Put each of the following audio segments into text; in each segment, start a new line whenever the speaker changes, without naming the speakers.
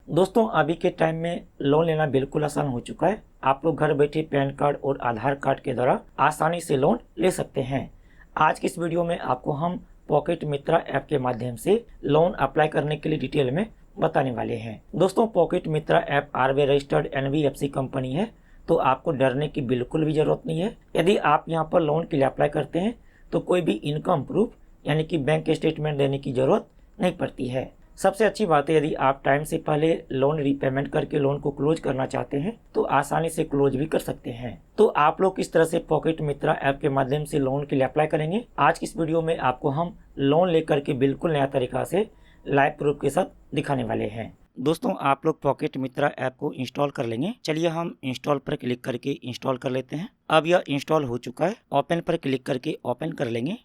दोस्तों अभी के टाइम में लोन लेना बिल्कुल आसान हो चुका है। आप लोग घर बैठे पैन कार्ड और आधार कार्ड के द्वारा आसानी से लोन ले सकते हैं। आज की इस वीडियो में आपको हम पॉकेट मित्रा ऐप के माध्यम से लोन अप्लाई करने के लिए डिटेल में बताने वाले हैं। दोस्तों pocket Mitra app RBI registered NBFC company है, तो आपको डरने की बिल्कुल भी जरूरत नहीं है। यदि आप यहाँ पर लोन के लिए अप्लाई करते हैं तो कोई भी इनकम प्रूफ यानी कि बैंक स्टेटमेंट देने की जरूरत नहीं पड़ती है। सबसे अच्छी बात है, यदि आप टाइम से पहले लोन रीपेमेंट करके लोन को क्लोज करना चाहते हैं तो आसानी से क्लोज भी कर सकते हैं। तो आप लोग किस तरह से पॉकेट मित्रा ऐप के माध्यम से लोन के लिए अप्लाई करेंगे, आज की इस वीडियो में आपको हम लोन लेकर के बिल्कुल नया तरीका से लाइव प्रूफ के साथ दिखाने वाले हैं। दोस्तों आप लोग पॉकेट मित्रा ऐप को इंस्टॉल कर लेंगे। चलिए हम इंस्टॉल पर क्लिक करके इंस्टॉल कर लेते हैं। अब यह इंस्टॉल हो चुका है। ओपन पर क्लिक करके ओपन कर लेंगे।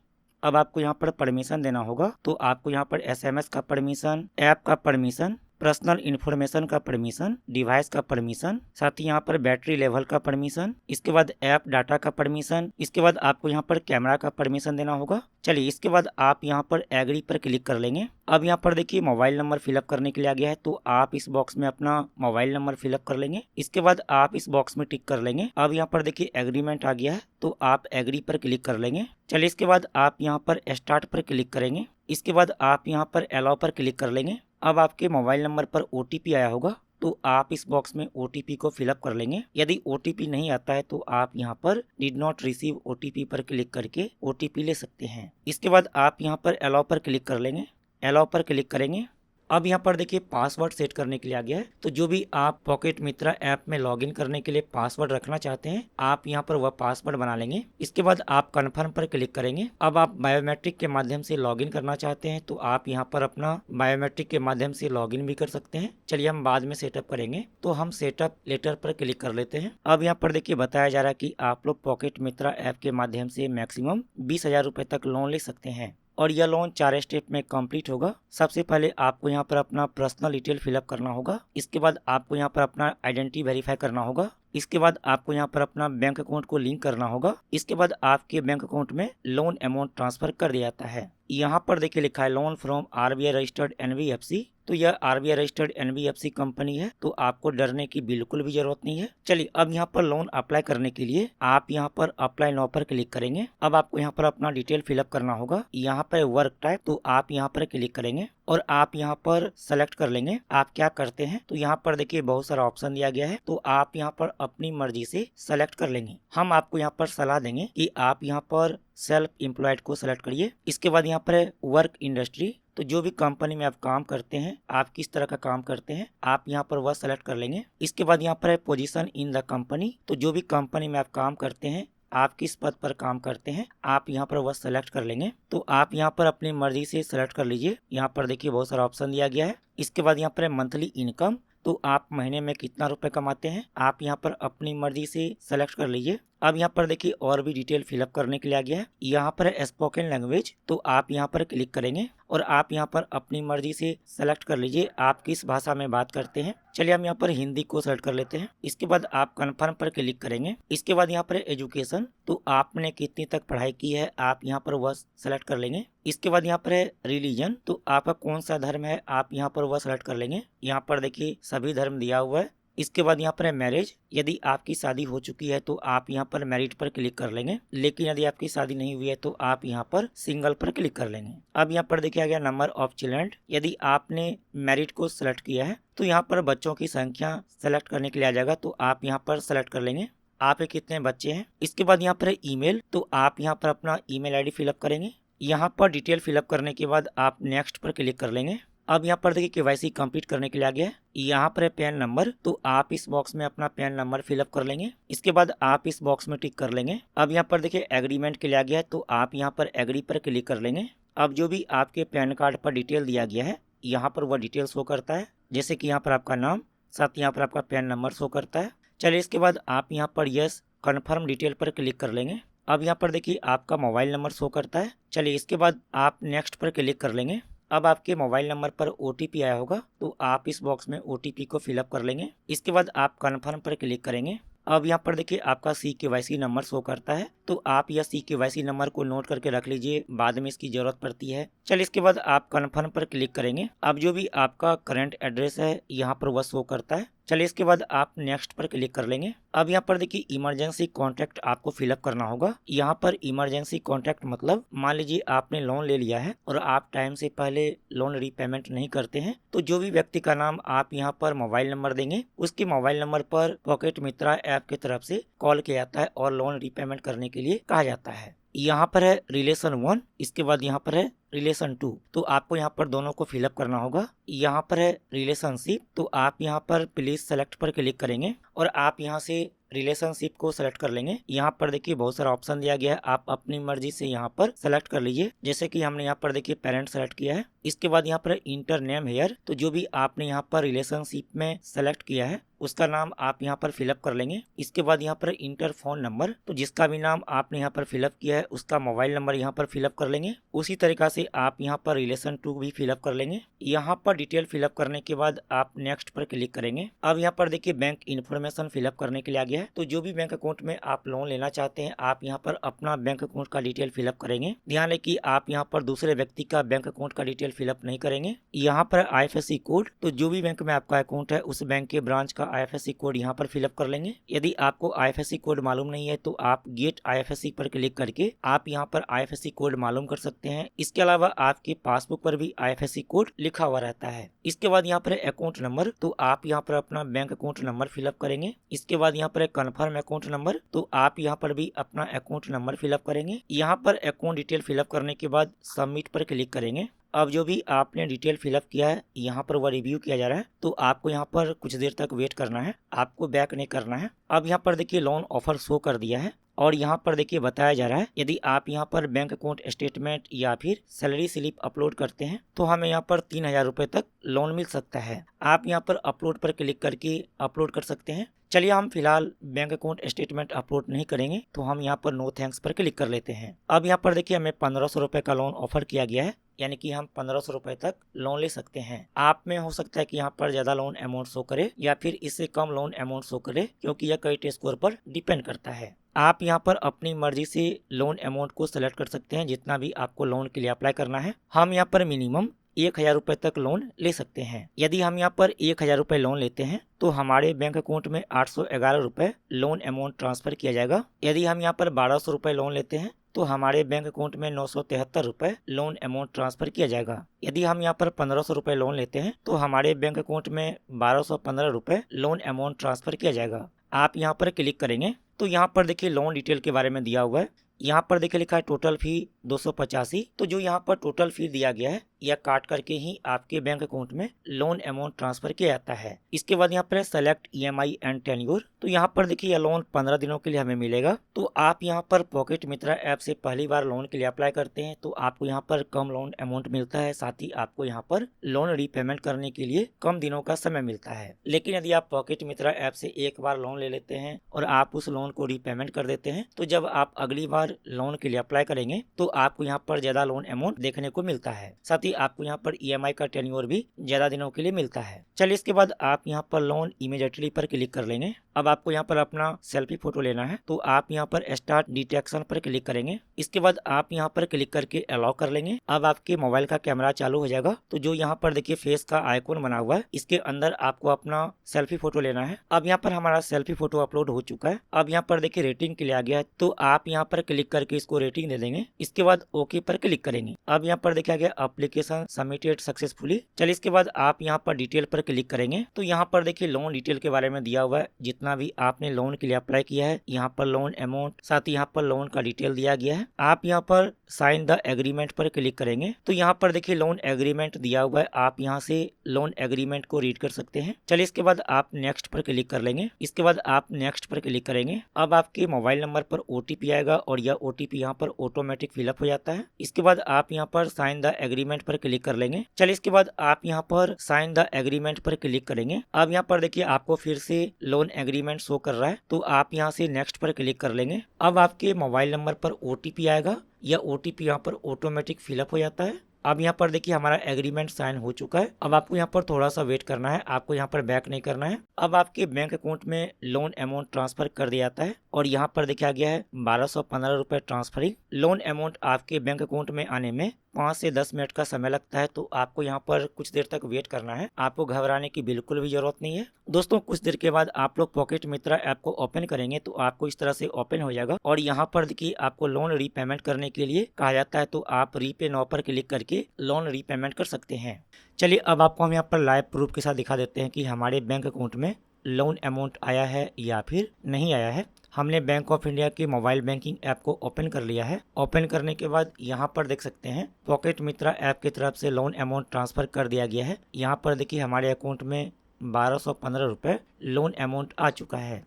अब आपको यहाँ पर परमिशन देना होगा, तो आपको यहाँ पर एसएमएस का परमिशन, ऐप का परमिशन, पर्सनल इन्फॉर्मेशन का परमिशन, डिवाइस का परमिशन, साथ ही यहाँ पर बैटरी लेवल का परमिशन, इसके बाद ऐप डाटा का परमिशन, इसके बाद आपको यहाँ पर कैमरा का परमिशन देना होगा। चलिए इसके बाद आप यहाँ पर एग्री पर क्लिक कर लेंगे। अब यहाँ पर देखिए मोबाइल नंबर फिलअप करने के लिए आ गया है, तो आप इस बॉक्स में अपना मोबाइल नंबर फिलअप कर लेंगे। इसके बाद आप इस बॉक्स में टिक कर लेंगे। अब यहाँ पर देखिए एग्रीमेंट आ गया है, तो आप एग्री पर क्लिक कर लेंगे। चलिए इसके बाद आप यहाँ पर स्टार्ट पर क्लिक करेंगे। इसके बाद आप यहाँ पर अलाउ पर क्लिक कर लेंगे। अब आपके मोबाइल नंबर पर ओटीपी आया होगा, तो आप इस बॉक्स में ओटीपी को फिलअप कर लेंगे। यदि ओटीपी नहीं आता है तो आप यहाँ पर डिड नॉट रिसीव ओटीपी पर क्लिक करके ओटीपी ले सकते हैं। इसके बाद आप यहाँ पर अलाउ पर क्लिक कर लेंगे। अलाउ पर क्लिक करेंगे। अब यहाँ पर देखिए पासवर्ड सेट करने के लिए आ गया है, तो जो भी आप पॉकेट मित्रा ऐप में लॉगिन करने के लिए पासवर्ड रखना चाहते हैं आप यहाँ पर वह पासवर्ड बना लेंगे। इसके बाद आप कन्फर्म पर क्लिक करेंगे। अब आप बायोमेट्रिक के माध्यम से लॉगिन करना चाहते हैं तो आप यहाँ पर अपना बायोमेट्रिक के माध्यम से लॉगिन भी कर सकते हैं। चलिए हम बाद में सेटअप करेंगे, तो हम सेटअप लेटर पर क्लिक कर लेते हैं। अब यहाँ पर देखिए बताया जा रहा है कि आप लोग पॉकेट मित्रा ऐप के माध्यम से मैक्सिमम 20,000 रुपए तक लोन ले सकते हैं और यह लोन 4 स्टेप में कंप्लीट होगा। सबसे पहले आपको यहाँ पर अपना पर्सनल डिटेल फिलअप करना होगा। इसके बाद आपको यहाँ पर अपना आइडेंटिटी वेरीफाई करना होगा। इसके बाद आपको यहाँ पर अपना बैंक अकाउंट को लिंक करना होगा। इसके बाद आपके बैंक अकाउंट में लोन अमाउंट ट्रांसफर कर दिया जाता है। यहाँ पर देखिए लिखा है loan from RBI registered NBFC, तो यह आरबीआई रजिस्टर्ड एनबीएफसी कंपनी है, तो आपको डरने की बिल्कुल भी जरूरत नहीं है। चलिए अब यहाँ पर लोन अप्लाई करने के लिए आप यहाँ पर अप्लाई नाउ पर क्लिक करेंगे। अब आपको यहाँ पर अपना डिटेल फिलअप करना होगा। यहाँ पर वर्क टाइप, तो आप यहाँ पर क्लिक करेंगे और आप यहाँ पर सेलेक्ट कर लेंगे आप क्या करते हैं। तो यहाँ पर देखिए बहुत सारा ऑप्शन दिया गया है, तो आप यहाँ पर अपनी मर्जी से सेलेक्ट कर लेंगे। हम आपको यहाँ पर सलाह देंगे कि आप यहाँ पर सेल्फ एम्प्लॉयड को सेलेक्ट करिए। इसके बाद यहाँ पर है वर्क इंडस्ट्री, तो जो भी कंपनी में आप काम करते हैं, आप किस तरह का काम करते हैं आप यहाँ पर वह सेलेक्ट कर लेंगे। इसके बाद यहाँ पर है पोजीशन इन द कंपनी, तो जो भी कंपनी में आप काम करते हैं, आप किस पद पर काम करते हैं आप यहाँ पर वह सेलेक्ट कर लेंगे। तो आप यहाँ पर अपनी मर्जी से सेलेक्ट कर लीजिए। यहाँ पर देखिए बहुत सारा ऑप्शन दिया गया है। इसके बाद यहाँ पर है मंथली इनकम, तो आप महीने में कितना रुपए कमाते हैं आप यहाँ पर अपनी मर्जी से सेलेक्ट कर लीजिए। अब यहाँ पर देखिए और भी डिटेल फिलअप करने के लिए आ गया है। यहाँ पर है स्पोकन लैंग्वेज, तो आप यहाँ पर क्लिक करेंगे और आप यहाँ पर अपनी मर्जी से सेलेक्ट कर लीजिए आप किस भाषा में बात करते हैं। चलिए हम यहाँ पर हिंदी को सेलेक्ट कर लेते हैं। इसके बाद आप कन्फर्म पर क्लिक करेंगे। इसके बाद यहाँ पर है एजुकेशन, तो आपने कितनी तक पढ़ाई की है आप यहाँ पर वह सेलेक्ट कर लेंगे। इसके बाद यहाँ पर है रिलीजन, तो आपका कौन सा धर्म है आप यहाँ पर वह सेलेक्ट कर लेंगे। यहाँ पर देखिए सभी धर्म दिया हुआ है। इसके बाद यहाँ पर है मैरिज, यदि आपकी शादी हो चुकी है तो आप यहाँ पर मैरिड पर क्लिक कर लेंगे, लेकिन यदि आपकी शादी नहीं हुई है तो आप यहाँ पर सिंगल पर क्लिक कर लेंगे। अब यहाँ पर देखिए आ गया नंबर ऑफ चिल्ड्रन, यदि आपने मैरिड को सेलेक्ट किया है तो यहाँ पर बच्चों की संख्या सेलेक्ट करने के लिए आ जाएगा, तो आप यहाँ पर सेलेक्ट कर लेंगे आप कितने बच्चे हैं। इसके बाद यहाँ पर है ईमेल, तो आप यहाँ पर अपना ईमेल आईडी फिलअप करेंगे। यहाँ पर डिटेल फिलअप करने के बाद आप नेक्स्ट पर क्लिक कर लेंगे। अब यहाँ पर देखिए केवाईसी कंप्लीट करने के लिए आ गया है। यहाँ पर है पैन नंबर, तो आप इस बॉक्स में अपना पैन नंबर फिलअप कर लेंगे। इसके बाद आप इस बॉक्स में टिक कर लेंगे। अब यहाँ पर देखिए एग्रीमेंट के लिए आ गया है, तो आप यहाँ पर एग्री पर क्लिक कर लेंगे। अब जो भी आपके पैन कार्ड पर डिटेल दिया गया है यहाँ पर वह डिटेल शो करता है, जैसे कि यहाँ पर आपका नाम, साथ यहाँ पर आपका पैन नंबर शो करता है। चलिए इसके बाद आप यहाँ पर यस कन्फर्म डिटेल पर क्लिक कर लेंगे। अब यहाँ पर देखिए आपका मोबाइल नंबर शो करता है। चलिए इसके बाद आप नेक्स्ट पर क्लिक कर लेंगे। अब आपके मोबाइल नंबर पर ओटीपी आया होगा, तो आप इस बॉक्स में ओटीपी को फिलअप कर लेंगे। इसके बाद आप कन्फर्म पर क्लिक करेंगे। अब यहाँ पर देखिए आपका CKYC नंबर शो करता है, तो आप यह CKYC नंबर को नोट करके रख लीजिए, बाद में इसकी जरूरत पड़ती है। चलिए इसके बाद आप कन्फर्म पर क्लिक करेंगे। अब जो भी आपका करंट एड्रेस है यहाँ पर वह शो करता है। चलिए इसके बाद आप नेक्स्ट पर क्लिक कर लेंगे। अब यहाँ पर देखिए इमरजेंसी कॉन्टैक्ट आपको फिलअप करना होगा। यहाँ पर इमरजेंसी कॉन्टैक्ट मतलब मान लीजिए आपने लोन ले लिया है और आप टाइम से पहले लोन रीपेमेंट नहीं करते हैं, तो जो भी व्यक्ति का नाम आप यहाँ पर मोबाइल नंबर देंगे, उसके मोबाइल नंबर पर पॉकेट मित्रा ऐप की तरफ से कॉल किया जाता है और लोन रीपेमेंट करने के लिए कहा जाता है। यहाँ पर है रिलेशन 1, इसके बाद यहाँ पर है रिलेशन 2, तो आपको यहाँ पर दोनों को फिलअप करना होगा। यहाँ पर है रिलेशनशिप, तो आप यहाँ पर प्लीज सेलेक्ट पर क्लिक करेंगे और आप यहाँ से रिलेशनशिप को सेलेक्ट कर लेंगे। यहाँ पर देखिए बहुत सारा ऑप्शन दिया गया है, आप अपनी मर्जी से यहाँ पर सेलेक्ट कर लीजिए। जैसे कि हमने यहाँ पर देखिए पेरेंट सेलेक्ट किया है। इसके बाद यहाँ पर इंटर नेम हेयर, तो जो भी आपने यहाँ पर रिलेशनशिप में सेलेक्ट किया है उसका नाम आप यहाँ पर फिलअप कर लेंगे। इसके बाद यहाँ पर इंटर फोन नंबर, तो जिसका भी नाम आपने यहाँ पर फिलअप किया है उसका मोबाइल नंबर यहाँ पर फिलअप कर लेंगे। उसी तरीका से आप यहाँ पर रिलेशन 2 भी फिलअप कर लेंगे। यहाँ पर डिटेल फिलअप करने के बाद आप नेक्स्ट पर क्लिक करेंगे। अब यहाँ पर देखिए बैंक इन्फॉर्मेशन फिलअप करने के लिए आ गया है, तो जो भी बैंक अकाउंट में आप लोन लेना चाहते हैं आप यहाँ पर अपना बैंक अकाउंट का डिटेल फिलअप करेंगे। ध्यान रहे कि आप यहाँ पर दूसरे व्यक्ति का बैंक अकाउंट का डिटेल फिलअप नहीं करेंगे। यहाँ पर IFSC कोड, तो जो भी बैंक में आपका अकाउंट है उस बैंक के ब्रांच का IFSC कोड यहाँ पर फिलअप कर लेंगे। यदि आपको IFSC कोड मालूम नहीं है तो आप गेट IFSC पर क्लिक करके आप यहाँ पर IFSC कोड मालूम कर सकते हैं। इसके अलावा आपके पासबुक पर भी IFSC कोड लिखा हुआ रहता है। इसके बाद यहाँ पर अकाउंट नंबर, तो आप यहाँ पर अपना बैंक अकाउंट नंबर फिलअप करेंगे। इसके बाद यहाँ पर कन्फर्म अकाउंट नंबर, तो आप यहाँ पर भी अपना अकाउंट नंबर फिलअप करेंगे। यहाँ पर अकाउंट डिटेल फिलअप करने के बाद सबमिट पर क्लिक करेंगे। अब जो भी आपने डिटेल फिलअप किया है यहाँ पर वह रिव्यू किया जा रहा है, तो आपको यहाँ पर कुछ देर तक वेट करना है, आपको बैक नहीं करना है। अब यहाँ पर देखिए लोन ऑफर शो कर दिया है और यहाँ पर देखिए बताया जा रहा है यदि आप यहाँ पर बैंक अकाउंट स्टेटमेंट या फिर सैलरी स्लिप अपलोड करते हैं तो हमें यहाँ पर 3000 रुपए तक लोन मिल सकता है। आप यहाँ पर अपलोड पर क्लिक करके अपलोड कर सकते हैं। चलिए हम फिलहाल बैंक अकाउंट स्टेटमेंट अपलोड नहीं करेंगे, तो हम यहाँ पर नो थैंक्स पर क्लिक कर लेते हैं। अब यहाँ पर देखिए हमें 1500 रुपए का लोन ऑफर किया गया है, यानी कि हम 1500 रुपए तक लोन ले सकते हैं। आप में हो सकता है कि यहाँ पर ज्यादा लोन अमाउंट शो करे या फिर इससे कम लोन अमाउंट शो करे, क्योंकि यह क्रेडिट स्कोर पर डिपेंड करता है। आप यहाँ पर अपनी मर्जी से लोन अमाउंट को सिलेक्ट कर सकते हैं जितना भी आपको लोन के लिए अप्लाई करना है। हम यहाँ पर मिनिमम 1000 रुपए तक लोन ले सकते हैं। यदि हम यहाँ पर 1000 रुपए लोन लेते हैं तो हमारे बैंक अकाउंट में 811 रुपए लोन अमाउंट ट्रांसफर किया जाएगा। यदि हम यहाँ पर 1200 रुपए लोन लेते हैं तो हमारे बैंक अकाउंट में 973 रुपए लोन अमाउंट ट्रांसफर किया जाएगा। यदि हम यहाँ पर 1500 रुपए लोन लेते हैं तो हमारे बैंक अकाउंट में 1215 रुपए लोन अमाउंट ट्रांसफर किया जाएगा। आप यहाँ पर क्लिक करेंगे तो यहाँ पर देखिए लोन डिटेल के बारे में दिया हुआ है। यहाँ पर देखिए लिखा है टोटल फी 285, तो जो यहाँ पर टोटल फी दिया गया है यह काट करके ही आपके बैंक अकाउंट में लोन अमाउंट ट्रांसफर किया जाता है। इसके बाद यहाँ पर सेलेक्ट EMI एंड टेन्योर, तो यहाँ पर देखिए यह लोन 15 दिनों के लिए हमें मिलेगा। तो आप यहाँ पर पॉकेट मित्रा ऐप से पहली बार लोन के लिए अप्लाई करते हैं तो आपको यहाँ पर कम लोन अमाउंट मिलता है, साथ ही आपको यहाँ पर लोन रीपेमेंट करने के लिए कम दिनों का समय मिलता है। लेकिन यदि आप पॉकेट मित्रा ऐप से एक बार लोन ले लेते हैं और आप उस लोन को रीपेमेंट कर देते हैं तो जब आप अगली बार लोन के लिए अप्लाई करेंगे तो आपको यहाँ पर ज्यादा लोन अमाउंट देखने को मिलता है, साथ ही आपको यहाँ पर EMI का टेन्योर भी ज्यादा दिनों के लिए मिलता है। चलिए इसके बाद आप यहाँ पर लोन इमीडिएटली पर क्लिक कर लेंगे। अब आपको यहाँ पर अपना सेल्फी फोटो लेना है तो आप यहाँ पर स्टार्ट डिटेक्शन पर क्लिक करेंगे। इसके बाद आप यहाँ पर क्लिक करके अलाउ कर लेंगे। अब आपके मोबाइल का कैमरा चालू हो जाएगा, तो जो यहाँ पर देखिए फेस का आइकॉन बना हुआ है इसके अंदर आपको अपना सेल्फी फोटो लेना है। अब यहाँ पर हमारा सेल्फी फोटो अपलोड हो चुका है। अब यहाँ पर देखिए रेटिंग के लिए आ गया है, तो आप यहाँ पर क्लिक करके इसको रेटिंग दे देंगे। इसके बाद ओके पर क्लिक करेंगे। अब यहाँ पर देखा गया एप्लीकेशन सबमिटेड सक्सेसफुली। चलिए इसके बाद आप यहाँ पर डिटेल पर क्लिक करेंगे तो यहाँ पर देखिए लोन डिटेल के बारे में दिया हुआ है, जितना भी आपने लोन के लिए अप्लाई किया है, यहाँ पर लोन अमाउंट, साथ ही यहाँ पर लोन का डिटेल दिया गया है। आप यहाँ पर साइन द एग्रीमेंट पर क्लिक करेंगे तो यहाँ पर देखिए लोन एग्रीमेंट दिया हुआ है, आप यहाँ से लोन एग्रीमेंट को रीड कर सकते हैं। चलिए इसके बाद आप नेक्स्ट पर क्लिक कर लेंगे। इसके बाद आप नेक्स्ट पर क्लिक करेंगे। अब आपके मोबाइल नंबर पर OTP आएगा और यह OTP यहाँ पर ऑटोमेटिक फिलअप हो जाता है। इसके बाद आप यहाँ पर साइन द एग्रीमेंट पर क्लिक कर लेंगे। चलिए इसके बाद आप यहाँ पर साइन द एग्रीमेंट पर क्लिक करेंगे। अब यहाँ पर देखिए आपको फिर से लोन एग्रीमेंट शो कर रहा है, तो आप यहाँ से नेक्स्ट पर क्लिक कर लेंगे। अब आपके मोबाइल नंबर पर OTP आएगा, यह OTP यहाँ पर ऑटोमेटिक फिलअप हो जाता है। अब यहाँ पर देखिए हमारा एग्रीमेंट साइन हो चुका है। अब आपको यहाँ पर थोड़ा सा वेट करना है, आपको यहाँ पर बैक नहीं करना है। अब आपके बैंक अकाउंट में लोन अमाउंट ट्रांसफर कर दिया जाता है और यहाँ पर देखिए आ गया है 1215 रुपए ट्रांसफरिंग। लोन अमाउंट आपके बैंक अकाउंट में आने में 5 से 10 मिनट का समय लगता है, तो आपको यहाँ पर कुछ देर तक वेट करना है। आपको घबराने की बिल्कुल भी जरूरत नहीं है। दोस्तों कुछ देर के बाद आप लोग पॉकेट मित्रा ऐप को ओपन करेंगे तो आपको इस तरह से ओपन हो जाएगा और यहाँ पर देखिए आपको लोन रीपेमेंट करने के लिए कहा जाता है, तो आप रीपे नाउ पर क्लिक करके लोन रीपेमेंट कर सकते हैं। चलिए अब आपको हम यहाँ पर लाइव प्रूफ के साथ दिखा देते हैं कि हमारे बैंक अकाउंट में लोन अमाउंट आया है या फिर नहीं आया है। हमने बैंक ऑफ इंडिया के मोबाइल बैंकिंग ऐप को ओपन कर लिया है। ओपन करने के बाद यहाँ पर देख सकते हैं पॉकेट मित्रा ऐप की तरफ से लोन अमाउंट ट्रांसफर कर दिया गया है। यहाँ पर देखिए हमारे अकाउंट में 1215 रुपए लोन अमाउंट आ चुका है।